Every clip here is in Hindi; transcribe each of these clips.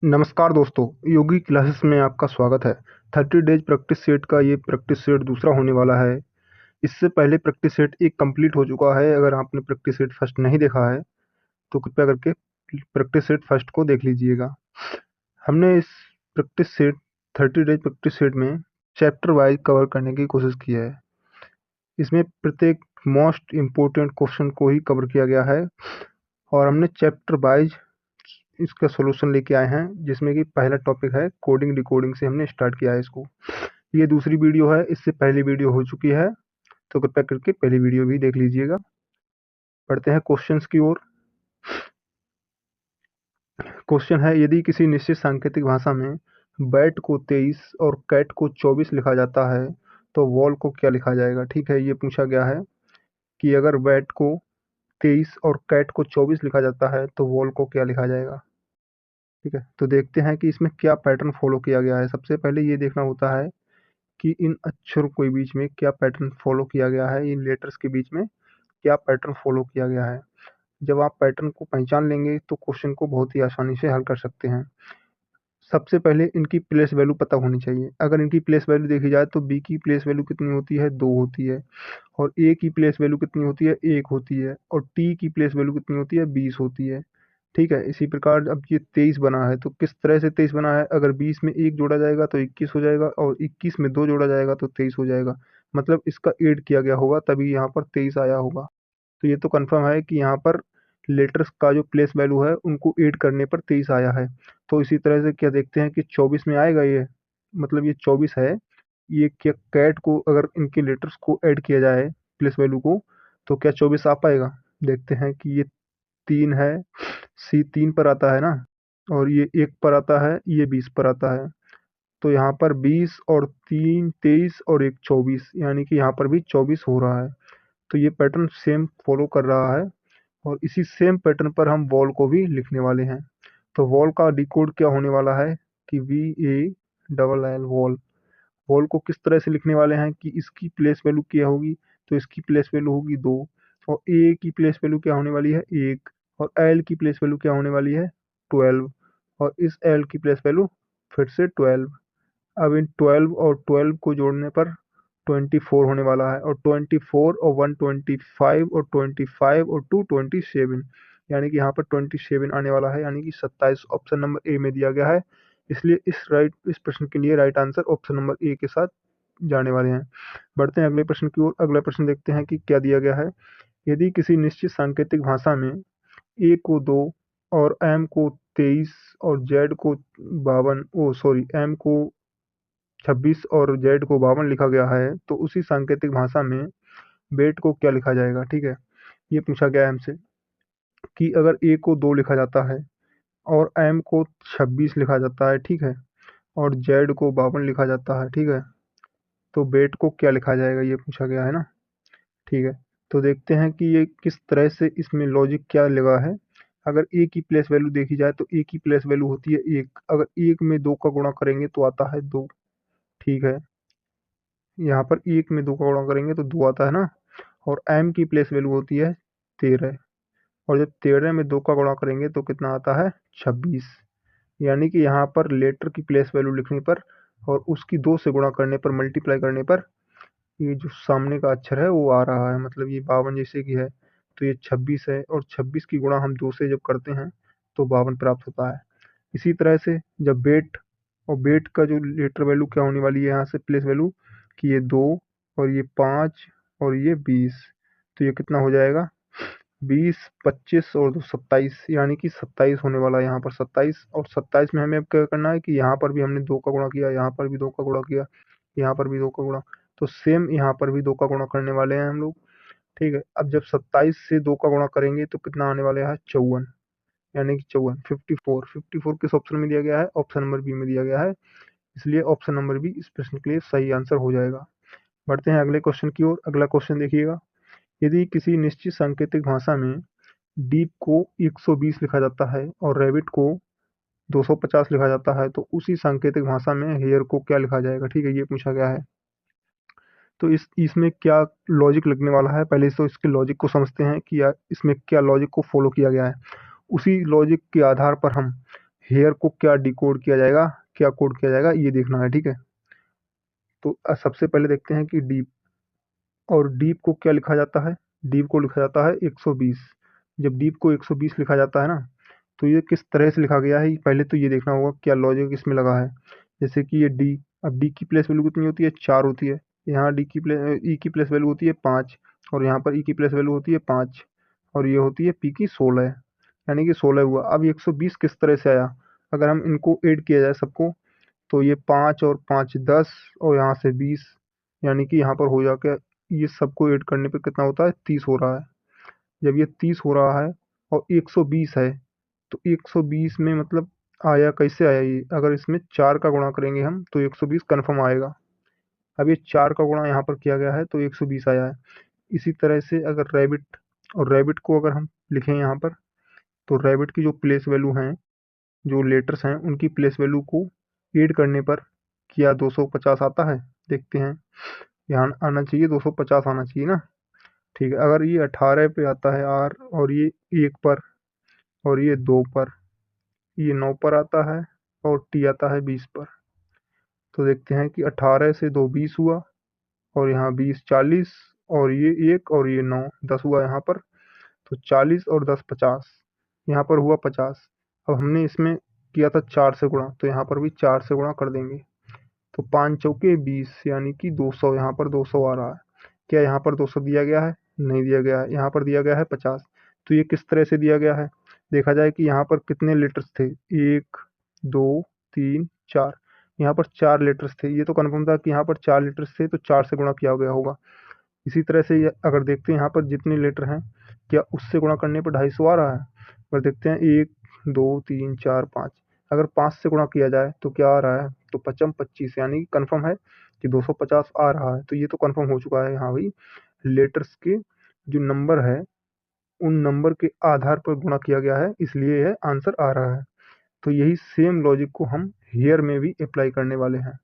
नमस्कार दोस्तों, योगी क्लासेस में आपका स्वागत है। 30 डेज प्रैक्टिस सेट का ये प्रैक्टिस सेट दूसरा होने वाला है। इससे पहले प्रैक्टिस सेट एक कंप्लीट हो चुका है। अगर आपने प्रैक्टिस सेट फर्स्ट नहीं देखा है तो कृपया करके प्रैक्टिस सेट फर्स्ट को देख लीजिएगा। हमने इस practice set 30 days practice set में चैप्टर वाइज कवर करने की कोशिश की है। इसमें प्रत्येक मोस्ट इम्पोर्टेंट क्वेश्चन को ही कवर किया गया है और हमने चैप्टर वाइज इसका सॉल्यूशन लेके आए हैं, जिसमें कि पहला टॉपिक है कोडिंग डिकोडिंग से हमने स्टार्ट किया है इसको। ये दूसरी वीडियो है, इससे पहली वीडियो हो चुकी है, तो कृपया करके पहली वीडियो भी देख लीजिएगा। पढ़ते हैं क्वेश्चंस की ओर। क्वेश्चन है, यदि किसी निश्चित सांकेतिक भाषा में बैट को 23 और कैट को 24 लिखा जाता है तो वॉल को क्या लिखा जाएगा। ठीक है, ये पूछा गया है कि अगर बैट को 23 और कैट को 24 लिखा जाता है तो वॉल को क्या लिखा जाएगा। ठीक है, तो देखते हैं कि इसमें क्या पैटर्न फॉलो किया गया है। सबसे पहले ये देखना होता है कि इन अक्षरों के बीच में क्या पैटर्न फॉलो किया गया है, इन लेटर्स के बीच में क्या पैटर्न फॉलो किया गया है। जब आप पैटर्न को पहचान लेंगे तो क्वेश्चन को बहुत ही आसानी से हल कर सकते हैं। सबसे पहले इनकी प्लेस वैल्यू पता होनी चाहिए। अगर इनकी प्लेस वैल्यू देखी जाए तो बी की प्लेस वैल्यू कितनी होती है, 2 होती है। और ए की प्लेस वैल्यू कितनी होती है, 1 होती है। और टी की प्लेस वैल्यू कितनी होती है, 20 होती है। ठीक है, इसी प्रकार अब ये 23 बना है तो किस तरह से 23 बना है। अगर 20 में 1 जोड़ा जाएगा तो 21 हो जाएगा और 21 में 2 जोड़ा जाएगा तो 23 हो जाएगा। मतलब इसका ऐड किया गया होगा तभी यहाँ पर 23 आया होगा। तो ये तो कंफर्म है कि यहाँ पर लेटर्स का जो प्लेस वैल्यू है उनको ऐड करने पर 23 आया है। तो इसी तरह से क्या देखते हैं कि 24 में आएगा ये, मतलब ये 24 है। ये क्या कैट को अगर इनके लेटर्स को ऐड किया जाए प्लेस वैल्यू को तो क्या 24 आ पाएगा। देखते हैं कि ये 3 है, सी 3 पर आता है ना, और ये 1 पर आता है, ये 20 पर आता है। तो यहाँ पर 20 और 3 23 और 1 24, यानी कि यहाँ पर भी 24 हो रहा है। तो ये पैटर्न सेम फॉलो कर रहा है और इसी सेम पैटर्न पर हम वॉल को भी लिखने वाले हैं। तो वॉल का डिकोड क्या होने वाला है कि VALL वॉल। वॉल को किस तरह से लिखने वाले हैं कि इसकी प्लेस वैल्यू क्या होगी, तो इसकी प्लेस वैल्यू होगी 2 और ए की प्लेस वैल्यू क्या होने वाली है 1 और एल की प्लेस वैल्यू क्या होने वाली है 12 और इस एल की प्लेस वैल्यू फिर से 12। अब इन 12 और 12 को जोड़ने पर 24 होने वाला है और 24 और 125 और 25 और 227, यानी कि यहाँ पर 27 आने वाला है, यानी कि 27 ऑप्शन नंबर ए में दिया गया है। इसलिए इस प्रश्न के लिए right answer option number A के साथ जाने वाले हैं। बढ़ते हैं अगले प्रश्न की ओर। अगला प्रश्न देखते हैं कि क्या दिया गया है। यदि किसी निश्चित सांकेतिक भाषा में ए को 2 और एम को 23 और जेड को 52, ओ सॉरी, एम को 26 और जेड को 52 लिखा गया है तो उसी सांकेतिक भाषा में वेट को क्या लिखा जाएगा। ठीक है, ये पूछा गया है हमसे कि अगर ए को 2 लिखा जाता है और एम को 26 लिखा जाता है, ठीक है, और जेड को 52 लिखा जाता है, ठीक है, तो वेट को क्या लिखा जाएगा, ये पूछा गया है ना। ठीक है, तो देखते हैं कि ये किस तरह से इसमें लॉजिक क्या लगा है। अगर ए की प्लेस वैल्यू देखी जाए तो ए की प्लेस वैल्यू होती है 1। अगर 1 में 2 का गुणा करेंगे तो आता है 2। ठीक है, यहाँ पर 1 में 2 का गुणा करेंगे तो 2 आता है ना। और m की प्लेस वैल्यू होती है 13 और जब 13 में 2 का गुणा करेंगे तो कितना आता है 26। यानी कि यहाँ पर लेटर की प्लेस वैल्यू लिखने पर और उसकी 2 से गुणा करने पर, मल्टीप्लाई करने पर, ये जो सामने का अक्षर है वो आ रहा है, मतलब ये 52 जैसे कि है तो ये 26 है और 26 की गुणा हम 2 से जब करते हैं तो 52 प्राप्त होता है। इसी तरह से जब बेट, और बेट का जो लेटर वैल्यू क्या होने वाली है यहाँ से प्लेस वैल्यू कि ये 2 और ये 5 और ये 20, तो ये कितना हो जाएगा 20 25 और 2 27, यानी कि 27 होने वाला है यहाँ पर 27। और 27 में हमें अब क्या करना है कि यहाँ पर भी हमने 2 का गुणा किया, यहाँ पर भी 2 का गुणा किया, यहाँ पर भी 2 का गुणा, तो सेम यहाँ पर भी 2 का गुणा करने वाले हैं हम लोग। ठीक है, अब जब 27 से 2 का गुणा करेंगे तो कितना आने वाला है 54, यानी कि 54। 54 किस ऑप्शन में दिया गया है, ऑप्शन नंबर बी में दिया गया है। इसलिए ऑप्शन नंबर बी इस प्रश्न के लिए सही आंसर हो जाएगा। बढ़ते हैं अगले क्वेश्चन की ओर। अगला क्वेश्चन देखिएगा। यदि किसी निश्चित सांकेतिक भाषा में डीप को 120 लिखा जाता है और रैबिट को 250 लिखा जाता है तो उसी सांकेतिक भाषा में हेयर को क्या लिखा जाएगा। ठीक है, ये पूछा गया है। तो इसमें क्या लॉजिक लगने वाला है, पहले तो इसके लॉजिक को समझते हैं कि यार इसमें क्या लॉजिक को फॉलो किया गया है। उसी लॉजिक के आधार पर हम हेयर को क्या डिकोड किया जाएगा, क्या कोड किया जाएगा, ये देखना है। ठीक है, तो सबसे पहले देखते हैं कि डीप, और डीप को क्या लिखा जाता है। डीप को लिखा जाता है 120। जब डीप को 120 लिखा जाता है ना, तो ये किस तरह से लिखा गया है, पहले तो ये देखना होगा क्या लॉजिक इसमें लगा है। जैसे कि ये डी, अब डी की प्लेस वैल्यू कितनी होती है, 4 होती है। यहाँ डी की प्लेस, ई की प्लेस वैल्यू होती है 5, और यहाँ पर ई की प्लेस वैल्यू होती है 5, और ये होती है पी की 16, यानी कि 16 हुआ। अब 120 किस तरह से आया, अगर हम इनको ऐड किया जाए सबको, तो ये 5 और 5 10, और यहाँ से 20, यानी कि यहाँ पर हो जाकर ये सबको ऐड करने पे कितना होता है, 30 हो रहा है। जब ये 30 हो रहा है और 120 है, तो 120 में मतलब आया कैसे आया ये, अगर इसमें 4 का गुणा करेंगे हम तो 120 कन्फर्म आएगा। अब ये 4 का गुणा यहाँ पर किया गया है तो 120 आया है। इसी तरह से अगर रैबिट, और रैबिट को अगर हम लिखें यहाँ पर, तो रैबिट की जो प्लेस वैल्यू हैं, जो लेटर्स हैं, उनकी प्लेस वैल्यू को ऐड करने पर क्या 250 आता है, देखते हैं। यहाँ आना चाहिए 250 आना चाहिए ना। ठीक है, अगर ये 18 पे आता है आर, और ये 1 पर, और ये 2 पर, ये 9 पर आता है, और टी आता है 20 पर। तो देखते हैं कि 18 से 2 20 हुआ, और यहाँ 20 40, और ये 1 और ये 9 10 हुआ यहाँ पर। तो 40 और 10 50, यहाँ पर हुआ 50। अब हमने इसमें किया था 4 से गुणा, तो यहाँ पर भी 4 से गुणा कर देंगे। तो 5 चौके 20, यानी कि 200, यहाँ पर 200 आ रहा है। क्या यहाँ पर 200 दिया गया है, नहीं दिया गया है, यहाँ पर दिया गया है 50। तो ये किस तरह से दिया गया है, देखा जाए कि यहाँ पर कितने लेटर्स थे, 1 2 3 4, यहाँ पर 4 लेटर्स थे। ये तो कन्फर्म था कि यहाँ पर 4 लेटर्स थे, तो 4 से गुणा किया गया होगा। इसी तरह से अगर देखते हैं यहाँ पर जितने लेटर हैं, क्या उससे गुणा करने पर 250 आ रहा है। अगर देखते हैं 1 2 3 4 5, अगर 5 से गुणा किया जाए तो क्या आ रहा है, तो 55 25, यानी कन्फर्म है कि 250 आ रहा है। तो ये तो कन्फर्म हो चुका है, हाँ भाई, लेटर्स के जो नंबर है, उन नंबर के आधार पर गुणा किया गया है, इसलिए यह आंसर आ रहा है। तो यही सेम लॉजिक को हम हेयर में भी अप्लाई करने वाले हैं।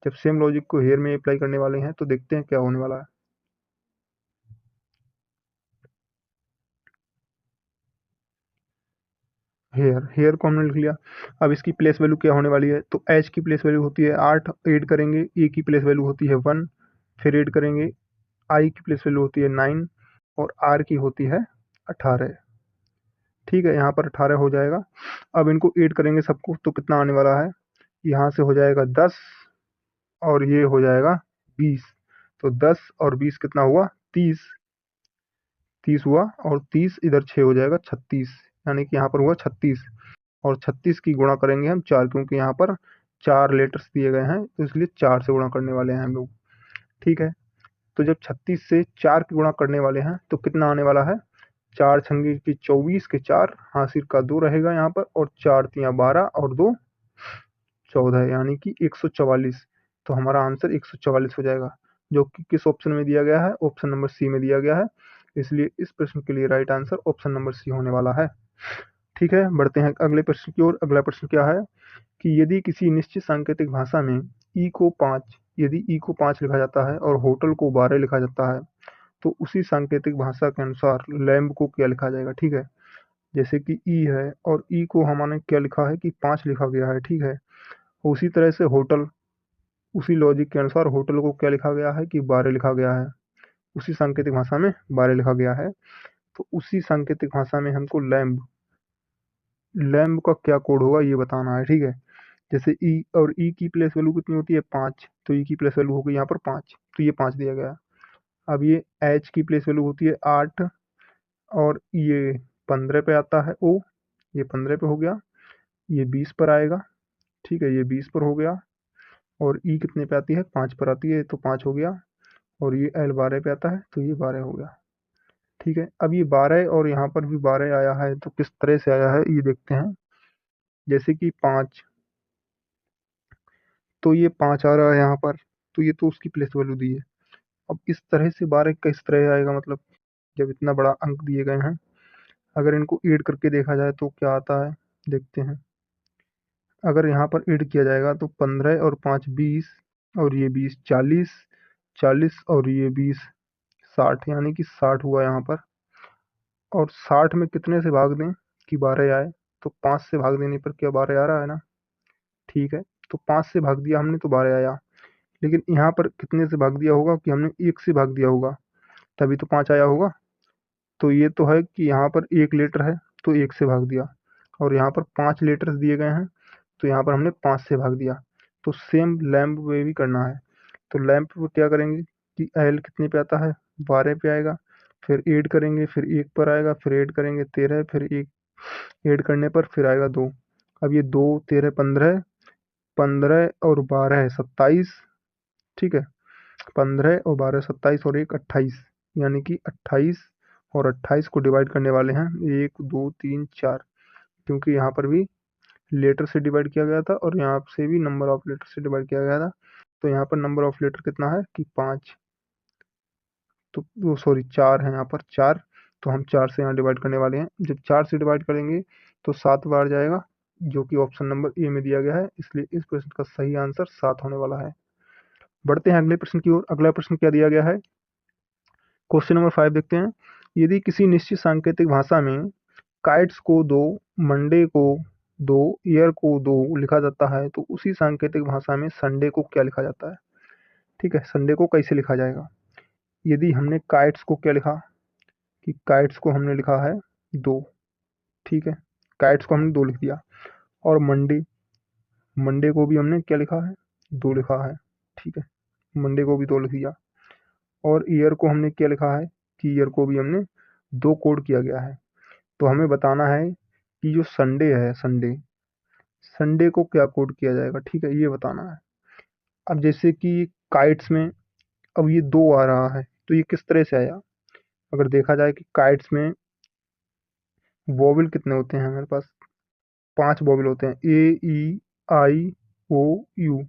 जब सेम लॉजिक को हेयर में अप्लाई करने वाले हैं, तो देखते हैं क्या होने वाला है। हेयर, हेयर को हमने लिख लिया। अब इसकी प्लेस वैल्यू क्या होने वाली है, तो एच की प्लेस वैल्यू होती है 8, ऐड करेंगे। ए की प्लेस वैल्यू होती है 1, फिर ऐड करेंगे। आई की प्लेस वैल्यू होती है 9, और आर की होती है 18। ठीक है, यहाँ पर 18 हो जाएगा। अब इनको ऐड करेंगे सबको, तो कितना आने वाला है, यहाँ से हो जाएगा 10, और ये हो जाएगा 20। तो 10 और 20 कितना हुआ, 30। 30 हुआ, और 30 इधर 6 हो जाएगा 36, यानी कि यहाँ पर हुआ 36। और 36 की गुणा करेंगे हम 4, क्योंकि यहाँ पर 4 लेटर्स दिए गए हैं, तो इसलिए 4 से गुणा करने वाले हैं हम लोग। ठीक है, तो जब 36 से 4 की गुणा करने वाले हैं, तो कितना आने वाला है, 4 छंगे की 24 के 4, हासिल का 2 रहेगा यहाँ पर, और 4 तियाँ 12, और 2 14, यानी कि 144। तो हमारा आंसर 144 हो जाएगा, जो कि किस ऑप्शन में दिया गया है, ऑप्शन नंबर सी में दिया गया है। इसलिए इस प्रश्न के लिए right answer option number C होने वाला है। ठीक है, बढ़ते हैं अगले प्रश्न की ओर। अगला प्रश्न क्या है कि यदि किसी निश्चित सांकेतिक भाषा में ई को 5, यदि ई को 5 लिखा जाता है और होटल को 12 लिखा जाता है, तो उसी सांकेतिक भाषा के अनुसार लैम्ब को क्या लिखा जाएगा। ठीक है, जैसे कि ई है, और ई को हमने क्या लिखा है कि 5 लिखा गया है। ठीक है, उसी तरह से होटल, उसी लॉजिक के अनुसार होटल को क्या लिखा गया है कि 12 लिखा गया है। उसी सांकेतिक भाषा में 12 लिखा गया है। तो उसी सांकेतिक भाषा में हमको लैम्ब, लैम्ब का क्या कोड होगा ये बताना है। ठीक है, जैसे ई, और ई की प्लेस वैल्यू कितनी होती है 5, तो ई की प्लेस वैल्यू होगी यहाँ पर 5, तो ये 5 दिया गया। अब ये एच की प्लेस वैल्यू होती है 8, और ये 15 पे आता है ओ, ये 15 पे हो गया। ये 20 पर आएगा। ठीक है, ये 20 पर हो गया। और ई कितने पे आती है, 5 पर आती है, तो 5 हो गया। और ये एल 12 पे आता है, तो ये 12 हो गया। ठीक है, अब ये 12 और यहाँ पर भी 12 आया है, तो किस तरह से आया है ये देखते हैं। जैसे कि 5, तो ये 5 आ रहा है यहाँ पर, तो ये तो उसकी प्लेस वैल्यू दी है। अब इस तरह से 12 किस तरह आएगा, मतलब जब इतना बड़ा अंक दिए गए हैं, अगर इनको ऐड करके देखा जाए तो क्या आता है, देखते हैं। अगर यहाँ पर ऐड किया जाएगा तो 15 और 5 20, और ये 20 40, 40 और ये 20 60, यानी कि 60 हुआ यहाँ पर। और 60 में कितने से भाग दें कि 12 आए, तो 5 से भाग देने पर क्या 12 आ रहा है ना, ठीक है। तो 5 से भाग दिया हमने तो 12 आया, लेकिन यहाँ पर कितने से भाग दिया होगा कि हमने 1 से भाग दिया होगा, तभी तो 5 आया होगा। तो ये तो है कि यहाँ पर 1 लीटर है तो 1 से भाग दिया, और यहाँ पर 5 लीटर दिए गए हैं तो यहाँ पर हमने 5 से भाग दिया। तो सेम लैंप में भी करना है। तो लैंप पे क्या करेंगे कि एल कितने पे आता है, 12 पे आएगा, फिर ऐड करेंगे, फिर 1 पर आएगा, फिर ऐड करेंगे 13, फिर 1 ऐड करने पर फिर आएगा 2। अब ये 2 13 15, 15 और 12 27, ठीक है। 15 और 12 27 और 1 28, यानी कि 28, और 28 को डिवाइड करने वाले हैं 1 2 3 4, क्योंकि यहाँ पर भी लेटर से डिवाइड किया गया था और यहाँ से भी नंबर ऑफ लेटर से डिवाइड किया गया था। तो यहाँ पर नंबर ऑफ लेटर कितना है कि 5, तो वो सॉरी 4 है यहाँ पर 4। तो हम 4 से यहाँ डिवाइड करने वाले हैं। जब 4 से डिवाइड करेंगे तो 7 बार जाएगा, जो कि ऑप्शन नंबर ए में दिया गया है, इसलिए इस प्रश्न का सही आंसर 7 होने वाला है। बढ़ते हैं अगले प्रश्न की ओर। अगला प्रश्न क्या दिया गया है, क्वेश्चन नंबर 5 देखते हैं। यदि किसी निश्चित सांकेतिक भाषा में काइट्स को 2, मंडे को 2, ईयर को 2 लिखा जाता है, तो उसी सांकेतिक भाषा में संडे को क्या लिखा जाता है। ठीक है, संडे को कैसे लिखा जाएगा। यदि हमने काइट्स को क्या लिखा कि काइट्स को हमने लिखा है 2, ठीक है, काइट्स को हमने 2 लिख दिया। और मंडे, मंडे को भी हमने क्या लिखा है 2 लिखा है, ठीक है, मंडे को भी 2 लिख दिया। और ईयर को हमने क्या लिखा है कि ईयर को भी हमने 2 कोड किया गया है। तो हमें बताना है कि जो संडे है, संडे, संडे को क्या कोड किया जाएगा, ठीक है, ये बताना है। अब जैसे कि काइट्स में अब ये 2 आ रहा है, तो ये किस तरह से आया। अगर देखा जाए कि काइट्स में वोवेल कितने होते हैं हमारे पास, 5 वोवेल होते हैं, ए ई आई ओ यू।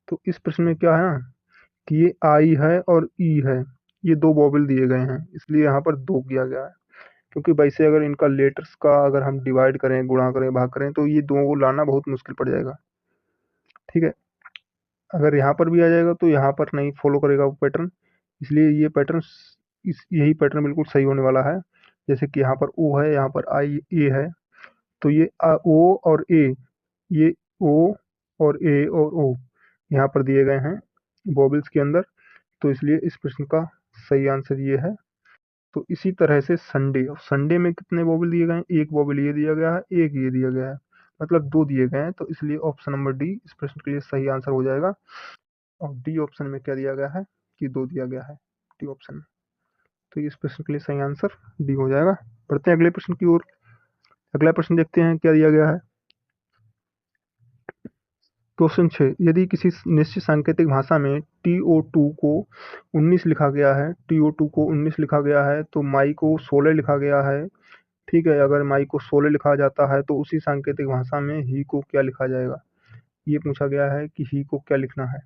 तो इस प्रश्न में क्या है ना कि ये आई है और ई है, ये 2 वोवेल दिए गए हैं, इसलिए यहाँ पर 2 किया गया है। क्योंकि वैसे अगर इनका लेटर्स का अगर हम डिवाइड करें, गुणा करें, भाग करें, तो ये 2 को लाना बहुत मुश्किल पड़ जाएगा, ठीक है। अगर यहाँ पर भी आ जाएगा तो यहाँ पर नहीं फॉलो करेगा वो पैटर्न, इसलिए ये पैटर्न, इस यही पैटर्न बिल्कुल सही होने वाला है। जैसे कि यहाँ पर ओ है, यहाँ पर आई ए है, तो ये ओ और ए, ये ओ और ए और ओ यहाँ पर दिए गए हैं वोवेल्स के अंदर, तो इसलिए इस प्रश्न का सही आंसर ये है। तो इसी तरह से संडे, और संडे में कितने वोवेल दिए गए हैं, 1 वोवेल ये दिया गया है, 1 ये दिया गया है, मतलब 2 दिए गए हैं, तो इसलिए ऑप्शन नंबर डी इस प्रश्न के लिए सही आंसर हो जाएगा। और डी ऑप्शन में क्या दिया गया है कि 2 दिया गया है डी ऑप्शन में, तो इस प्रश्न के लिए सही आंसर डी हो जाएगा। बढ़ते हैं अगले प्रश्न की ओर। अगला प्रश्न देखते हैं क्या दिया गया है। क्वेश्चन 6, यदि किसी निश्चित सांकेतिक भाषा में TO2 को 19 लिखा गया है, TO2 को 19 लिखा गया है, तो माई को 16 लिखा गया है, ठीक है। अगर माई को 16 लिखा जाता है तो उसी सांकेतिक भाषा में ही को क्या लिखा जाएगा। ये पूछा गया है कि ही को क्या लिखना है।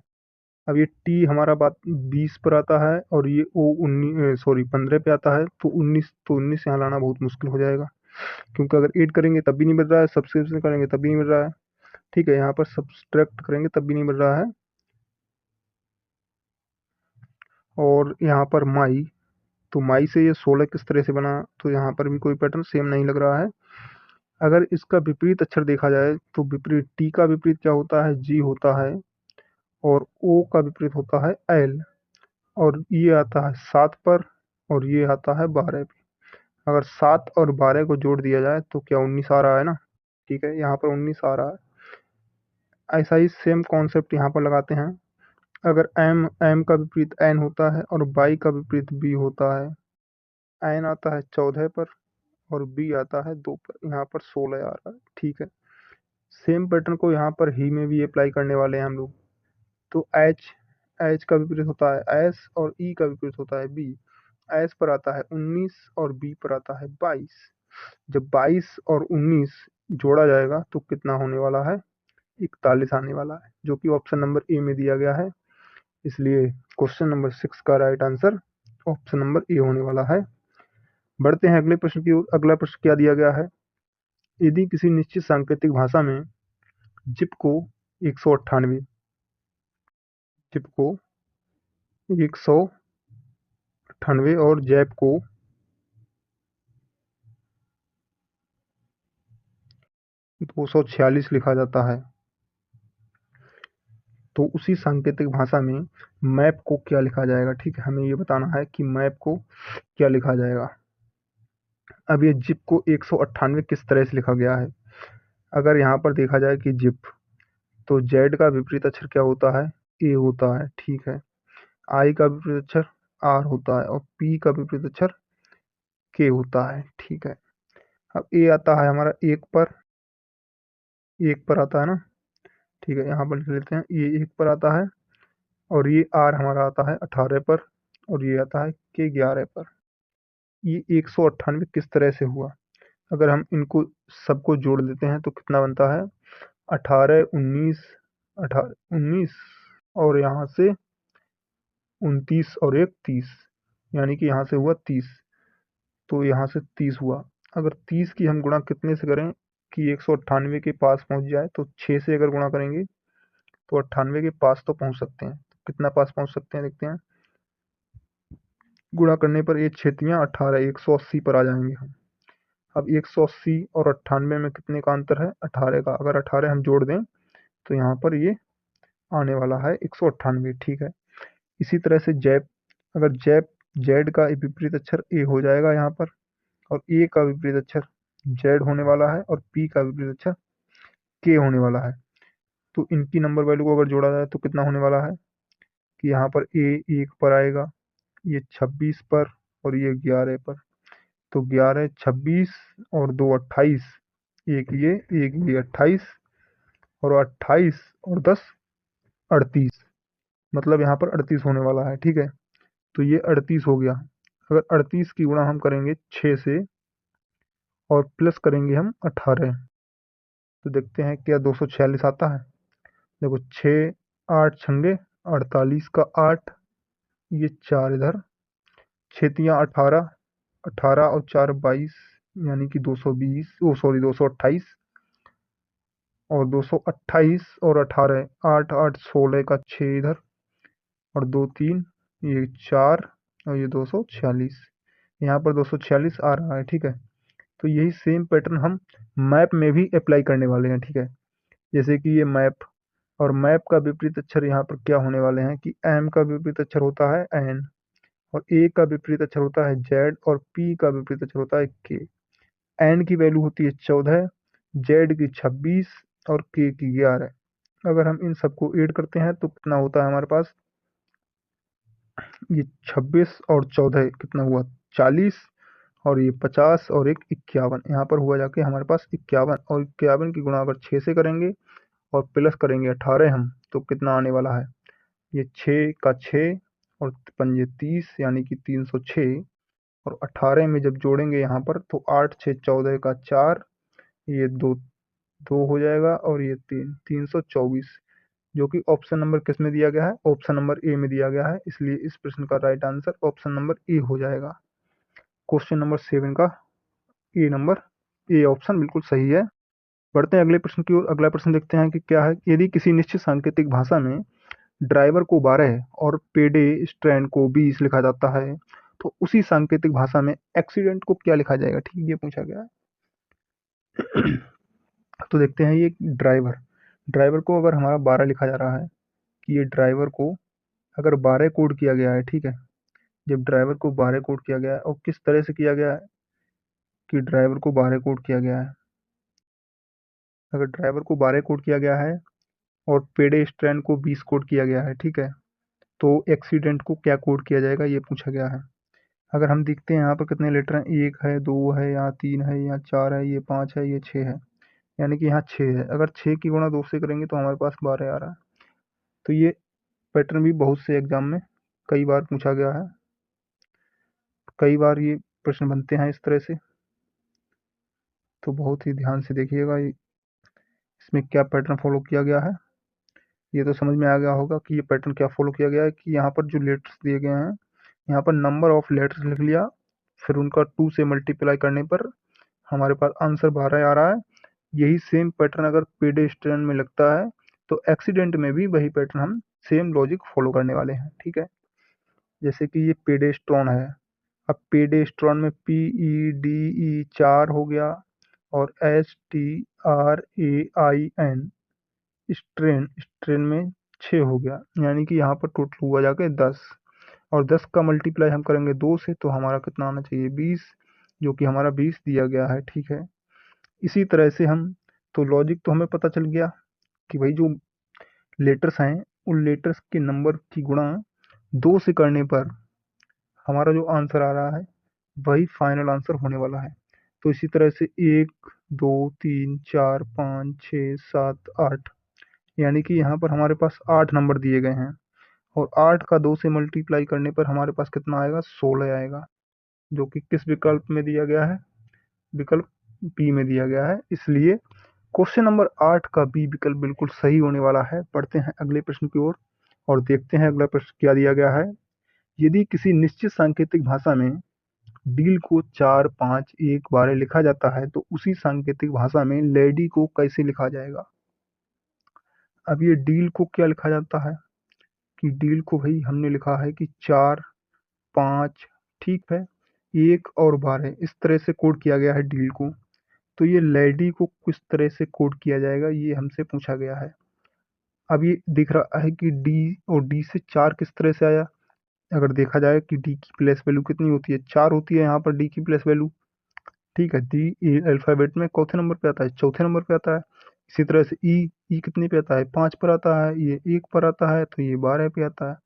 अब ये टी हमारा बात 20 पर आता है और ये ओ 19 सॉरी 15 पे आता है, तो 19, तो 19 यहाँ लाना बहुत मुश्किल हो जाएगा, क्योंकि अगर ऐड करेंगे तब भी नहीं मिल रहा है, सब्सक्रिप्शन करेंगे तब भी नहीं मिल रहा है, ठीक है, यहाँ पर सब्सट्रैक्ट करेंगे तब भी नहीं मिल रहा है। और यहाँ पर माई, तो माई से ये 16 किस तरह से बना, तो यहाँ पर भी कोई पैटर्न सेम नहीं लग रहा है। अगर इसका विपरीत अक्षर देखा जाए तो विपरीत टी का विपरीत क्या होता है, जी होता है, और ओ का विपरीत होता है एल, और ये आता है 7 पर और ये आता है 12 पे। अगर 7 और 12 को जोड़ दिया जाए तो क्या 19 आ रहा है ना, ठीक है, यहाँ पर 19 आ रहा है। ऐसा ही सेम कॉन्सेप्ट यहाँ पर लगाते हैं। अगर एम, एम का विपरीत एन होता है और बाई का विपरीत बी होता है, एन आता है 14 पर और बी आता है 2 पर, यहाँ पर 16 आ रहा है, ठीक है। सेम पैटर्न को यहाँ पर ही में भी अप्लाई करने वाले हैं हम लोग। तो एच, एच का विपरीत होता है एस और ई का विपरीत होता है बी। एस पर आता है 19 और बी पर आता है 22। जब 22 और 19 जोड़ा जाएगा तो कितना होने वाला है, 41 आने वाला है, जो कि ऑप्शन नंबर ए में दिया गया है। इसलिए क्वेश्चन नंबर 6 का right answer option number A होने वाला है। बढ़ते हैं अगले प्रश्न की ओर। अगला प्रश्न क्या दिया गया है, यदि किसी निश्चित सांकेतिक भाषा में जिप को 198, जिप को 198 और जैप को 246 लिखा जाता है। तो उसी सांकेतिक भाषा में मैप को क्या लिखा जाएगा, ठीक है, हमें ये बताना है कि मैप को क्या लिखा जाएगा। अब ये जिप को 198 किस तरह से लिखा गया है। अगर यहाँ पर देखा जाए कि जिप, तो जेड का विपरीत अक्षर क्या होता है, ए होता है, ठीक है। आई का विपरीत अक्षर आर होता है और पी का विपरीत अक्षर के होता है, ठीक है। अब ए आता है हमारा एक पर आता है ना, ठीक है, यहाँ पर लिख लेते हैं, ये एक पर आता है और ये आर हमारा आता है 18 पर और ये आता है के 11 पर। ये 198 किस तरह से हुआ, अगर हम इनको सबको जोड़ देते हैं तो कितना बनता है, 18 19 18 19 और यहाँ से 29 और एक 30, यानी कि यहाँ से हुआ 30, तो यहाँ से 30 हुआ। अगर 30 की हम गुणा कितने से करें कि 198 के पास पहुँच जाए, तो 6 से अगर गुणा करेंगे तो 98 के पास तो पहुँच सकते हैं। कितना पास पहुँच सकते हैं देखते हैं, गुणा करने पर ये छेतियाँ 18 180 पर आ जाएंगे हम। अब 180 और 98 में कितने का अंतर है, 18 का। अगर 18 हम जोड़ दें तो यहाँ पर ये आने वाला है 198, ठीक है। इसी तरह से जैप, अगर जैप जेड का विपरीत अक्षर ए हो जाएगा यहाँ पर और ए का विपरीत अक्षर जेड होने वाला है और पी का विपरीत अक्षर के होने वाला है, तो इनकी नंबर वैल्यू को अगर जोड़ा जाए तो कितना होने वाला है कि यहाँ पर ए 1 पर आएगा, ये 26 पर और ये 11 पर। तो 11 26 और 2 28, एक ये 28 और 28 और 10 38, मतलब यहाँ पर 38 होने वाला है, ठीक है। तो ये 38 हो गया। अगर 38 की गुणा हम करेंगे 6 से और प्लस करेंगे हम 18, तो देखते हैं क्या 246 आता है। देखो 6 8 छंगे 48 का 8, ये 4 इधर, छेतियाँ 18, 18 और 4 22, यानी कि 220, ओ सॉरी 228 और 228 और 18 8 8 16 का 6 इधर और 2 3, ये 4 और ये 246, यहाँ पर 246 आ रहा है, ठीक है। तो यही सेम पैटर्न हम मैप में भी अप्लाई करने वाले हैं, ठीक है। जैसे कि ये मैप, और मैप का विपरीत अक्षर यहाँ पर क्या होने वाले हैं कि एम का विपरीत अक्षर होता है एन और ए का विपरीत अक्षर होता है जेड और पी का विपरीत अक्षर होता है के। एन की वैल्यू होती है 14, जेड की 26 और के की 11। अगर हम इन सबको ऐड करते हैं तो कितना होता है हमारे पास, ये 26 और 14 कितना हुआ 40 और ये 50 और एक 51, यहाँ पर हुआ जाके हमारे पास 51 और 51 की गुणा अगर 6 से करेंगे और प्लस करेंगे 18 हम, तो कितना आने वाला है, ये 6 का 6 और पंजे 30, यानी कि 306 और 18 में जब जोड़ेंगे यहाँ पर तो 8 6 14 का 4, ये 2 2 हो जाएगा और ये 3 324, जो कि ऑप्शन नंबर किस में दिया गया है, ऑप्शन नंबर ए में दिया गया है, इसलिए इस प्रश्न का right answer option number A हो जाएगा। क्वेश्चन नंबर 7 का ए नंबर, ए ऑप्शन बिल्कुल सही है। बढ़ते हैं अगले प्रश्न की ओर। अगला प्रश्न देखते हैं कि क्या है, यदि किसी निश्चित सांकेतिक भाषा में ड्राइवर को 12 और पेडेस्ट्रियन को 20 लिखा जाता है, तो उसी सांकेतिक भाषा में एक्सीडेंट को क्या लिखा जाएगा, ठीक, ये पूछा गया है। तो देखते हैं, ये ड्राइवर ड्राइवर को अगर हमारा 12 लिखा जा रहा है कि ये ड्राइवर को अगर 12 कोड किया गया है, ठीक है। जब ड्राइवर को 12 कोड किया गया है और किस तरह से किया गया है कि ड्राइवर को 12 कोड किया गया है, अगर ड्राइवर को 12 कोड किया गया है और पेडेस्ट्रियन को 20 कोड किया गया है, ठीक है, तो एक्सीडेंट को क्या कोड किया जाएगा ये पूछा गया है। अगर हम देखते हैं यहाँ पर कितने लेटर हैं, एक है, दो है, यहाँ 3 है, यहाँ 4 है, ये 5 है, ये 6 है, यानी कि यहाँ 6 है। अगर 6 की गुणा 2 से करेंगे तो हमारे पास 12 आ रहा है। तो ये पैटर्न भी बहुत से एग्जाम में कई बार पूछा गया है, कई बार ये प्रश्न बनते हैं इस तरह से, तो बहुत ही ध्यान से देखिएगा इसमें क्या पैटर्न फॉलो किया गया है। ये तो समझ में आ गया होगा कि ये पैटर्न क्या फॉलो किया गया है कि यहाँ पर जो लेटर्स दिए गए हैं, यहाँ पर नंबर ऑफ लेटर्स लिख लिया, फिर उनका 2 से मल्टीप्लाई करने पर हमारे पास आंसर 12 आ रहा है। यही सेम पैटर्न अगर पेडेस्ट्रियन में लगता है तो एक्सीडेंट में भी वही पैटर्न हम सेम लॉजिक फॉलो करने वाले हैं, ठीक है। जैसे कि ये पेडेस्ट्रॉन है, अब पेडेस्ट्रॉन में पी ई डी ई 4 हो गया और STRAIN स्ट्रेन में 6 हो गया, यानी कि यहाँ पर टोटल हुआ जाके 10। और 10 का मल्टीप्लाई हम करेंगे 2 से तो हमारा कितना आना चाहिए 20, जो कि हमारा 20 दिया गया है। ठीक है, इसी तरह से हम, तो लॉजिक तो हमें पता चल गया कि भाई जो लेटर्स हैं उन लेटर्स के नंबर की गुणा 2 से करने पर हमारा जो आंसर आ रहा है वही फाइनल आंसर होने वाला है। तो इसी तरह से 1 2 3 4 5 6 7 8, यानी कि यहाँ पर हमारे पास 8 नंबर दिए गए हैं, और 8 का 2 से मल्टीप्लाई करने पर हमारे पास कितना आएगा 16 आएगा, जो कि किस विकल्प में दिया गया है, विकल्प बी में दिया गया है। इसलिए क्वेश्चन नंबर 8 का बी विकल्प बिल्कुल सही होने वाला है। पढ़ते हैं अगले प्रश्न की ओर और देखते हैं अगला प्रश्न क्या दिया गया है। यदि किसी निश्चित सांकेतिक भाषा में डील को 4 5 1 बार लिखा जाता है तो उसी सांकेतिक भाषा में लेडी को कैसे लिखा जाएगा। अब ये डील को क्या लिखा जाता है कि डील को भाई हमने लिखा है कि 4 5, ठीक है, 1 और 12 इस तरह से कोड किया गया है डील को। तो ये लेडी को किस तरह से कोड किया जाएगा ये हमसे पूछा गया है। अब ये दिख रहा है कि डी, और डी से 4 किस तरह से आया। अगर देखा जाए कि डी की प्लेस वैल्यू कितनी होती है, 4 होती है यहाँ पर डी की प्लेस वैल्यू। ठीक है, डी अल्फाबेट में चौथे नंबर पे आता है, चौथे नंबर पे आता है। इसी तरह से ई, ई कितने पे आता है 5 पर आता है, ये 1 पर आता है, तो ये 12 पे आता है।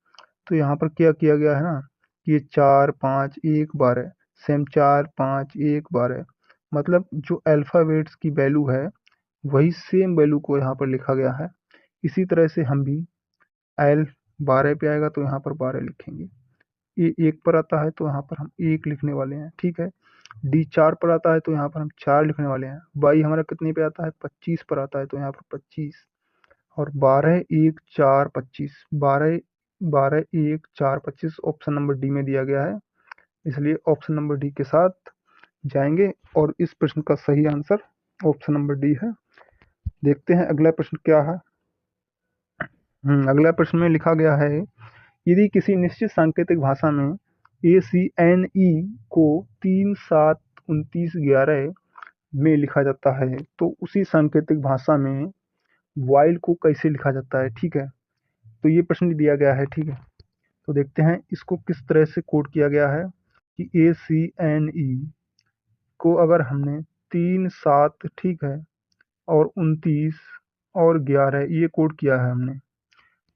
तो यहाँ पर क्या किया गया है ना कि ये 4 5 1 12, सेम 4 5 1 12, मतलब जो अल्फाबेट्स की वैल्यू है वही सेम वैल्यू को यहाँ पर लिखा गया है। इसी तरह से हम भी एल 12 पे आएगा तो यहाँ पर 12 लिखेंगे, ये 1 पर आता है तो यहाँ पर हम 1 लिखने वाले हैं। ठीक है, डी 4 पर आता है तो यहाँ पर हम 4 लिखने वाले हैं। वाई हमारा कितने पे आता है 25 पर आता है तो यहाँ पर 25, और 12 1 4 25, 12 12 1 4 25 ऑप्शन नंबर डी में दिया गया है। इसलिए ऑप्शन नंबर डी के साथ जाएंगे और इस प्रश्न का सही आंसर ऑप्शन नंबर डी है। देखते हैं अगला प्रश्न क्या है। अगला प्रश्न में लिखा गया है, यदि किसी निश्चित सांकेतिक भाषा में ACNE को 3 7 29 11 में लिखा जाता है तो उसी सांकेतिक भाषा में वाइल को कैसे लिखा जाता है। ठीक है, तो ये प्रश्न दिया गया है। ठीक है, तो देखते हैं इसको किस तरह से कोड किया गया है कि ACNE को अगर हमने 3 7, ठीक है, और 29 और 11 ये कोड किया है हमने,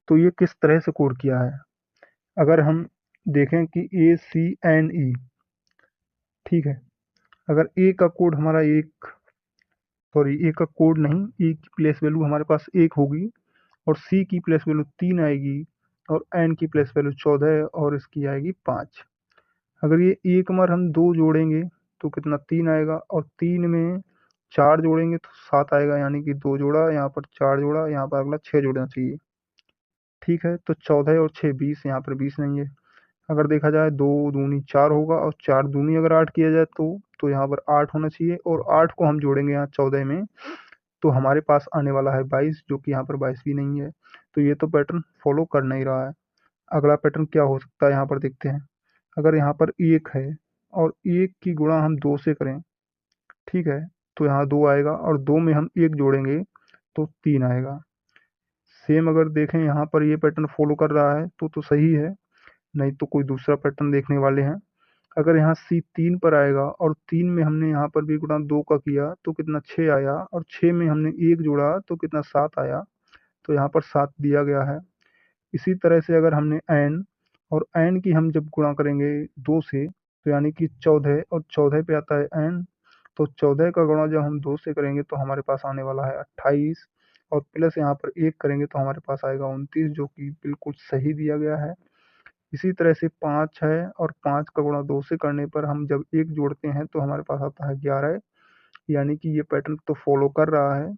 तो ये किस तरह से कोड किया है। अगर हम देखें कि ACNE, ठीक है, अगर ए का कोड हमारा एक, सॉरी ए का कोड नहीं, ए की प्लेस वैल्यू हमारे पास 1 होगी, और सी की प्लेस वैल्यू 3 आएगी, और एन की प्लेस वैल्यू 14 और इसकी आएगी 5। अगर ये एक बार हम 2 जोड़ेंगे तो कितना 3 आएगा, और 3 में 4 जोड़ेंगे तो 7 आएगा, यानी कि 2 जोड़ा, यहाँ पर 4 जोड़ा, यहाँ पर अगला 6 जोड़ना चाहिए। ठीक है, तो 14 और 6 20, यहाँ पर 20 नहीं है। अगर देखा जाए 2 दूनी 4 होगा, और 4 दूनी अगर 8 किया जाए तो यहाँ पर 8 होना चाहिए, और 8 को हम जोड़ेंगे यहाँ 14 में तो हमारे पास आने वाला है 22, जो कि यहाँ पर 22 भी नहीं है। तो ये तो पैटर्न फॉलो कर नहीं रहा है। अगला पैटर्न क्या हो सकता है यहाँ पर देखते हैं। अगर यहाँ पर 1 है और 1 की गुणा हम 2 से करें, ठीक है, तो यहाँ 2 आएगा, और 2 में हम 1 जोड़ेंगे तो 3 आएगा। सेम अगर देखें यहाँ पर ये पैटर्न फॉलो कर रहा है तो सही है, नहीं तो कोई दूसरा पैटर्न देखने वाले हैं। अगर यहाँ सी 3 पर आएगा और 3 में हमने यहाँ पर भी गुणा 2 का किया तो कितना 6 आया, और 6 में हमने 1 जोड़ा तो कितना 7 आया, तो यहाँ पर 7 दिया गया है। इसी तरह से अगर हमने एन, और एन की हम जब गुणा करेंगे 2 से तो यानी कि 14, और 14 पे आता है एन, तो 14 का गुणा जब हम 2 से करेंगे तो हमारे पास आने वाला है 28, और प्लस यहाँ पर 1 करेंगे तो हमारे पास आएगा 29, जो कि बिल्कुल सही दिया गया है। इसी तरह से 5 है, और 5 का गुणा 2 से करने पर हम जब 1 जोड़ते हैं तो हमारे पास आता है 11, यानी कि ये पैटर्न तो फॉलो कर रहा है।